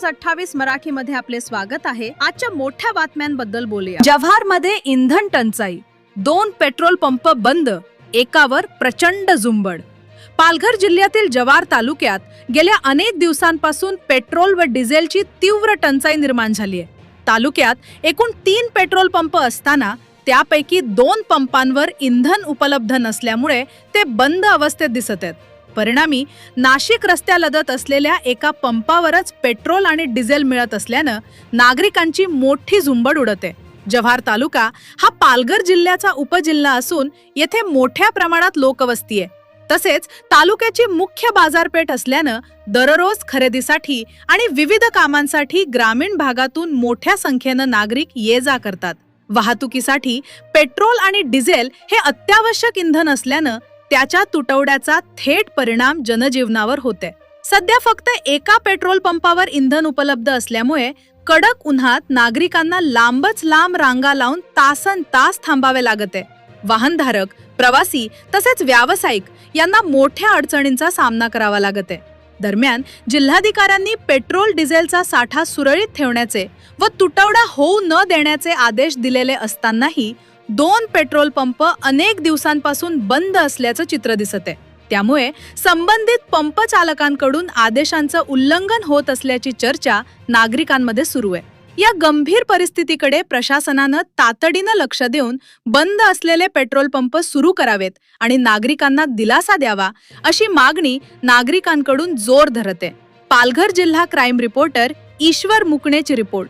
News 28 मराठीमध्ये आपले स्वागत आहे। आजच्या मोठ्या बातम्यांबद्दल बोलूया। जव्हारमध्ये इंधन टंचाई, 2 पेट्रोल पंप बंद, एकावर प्रचंड झुंबड। पालघर जिल्ह्यातील जव्हार तालुक्यात गेल्या अनेक दिवसांपासून पेट्रोल व डिझेलची तीव्र टंचाई निर्माण झाली आहे। तालुक्यात एकूण 3 पेट्रोल पंप असताना त्यापैकी 2 पंपांवर इंधन उपलब्ध नसल्यामुळे ते बंद अवस्थेत दिसत आहेत। परिणामी नाशिक रस्त्यालगत असलेल्या एका पंपावरच पेट्रोल आणि डिझेल मिळत असल्यानं नागरिकांची मोठी झुंबड उडते। जव्हार तालुका हा पालघर जिल्ह्याचा उपजिल्हा असून येथे मोठ्या प्रमाणात लोकवस्ती आहे। तसेच तालुक्याची मुख्य बाजारपेठ असल्यानं दररोज खरेदीसाठी आणि विविध कामांसाठी ग्रामीण भागातून मोठ्या संख्येने नागरिक ये-जा करतात। वाहतुकीसाठी पेट्रोल आणि डिझेल हे अत्यावश्यक इंधन असल्यानं त्याच्या तुटवड्याचा थेट परिणाम जनजीवनावर होते। सध्या फक्त एका पेट्रोल पंपावर इंधन उपलब्ध असल्यामुळे कडक उन्हात नागरिकांना लांबच लांब रांगा लावून तासनतास थांबावे लागते। वाहनधारक, प्रवासी तसेच व्यावसायिक यांना मोठ्या अडचणींचा सामना करावा लागते। दरम्यान जिल्हाधिकाऱ्यांनी पेट्रोल डिझेलचा साठा सुरळीत ठेवण्याचे व तुटवडा होऊ न देण्याचे आदेश दिलेले असतानाही 2 पेट्रोल पंप अनेक दिवसांपासून बंद असल्याचं चित्र दिसत आहे। त्यामुळे संबंधित पंप चालकांकडून आदेशांचं उल्लंघन होत असल्याची चर्चा नागरिकांमध्ये सुरू आहे। या गंभीर परिस्थितीकडे प्रशासनानं तातडीनं लक्ष देऊन बंद असलेले पेट्रोल पंप सुरू करावेत आणि नागरिकांना दिलासा द्यावा अशी मागणी नागरिकांकडून जोर धरते। पालघर जिल्हा क्राईम रिपोर्टर ईश्वर मुकणेची रिपोर्ट।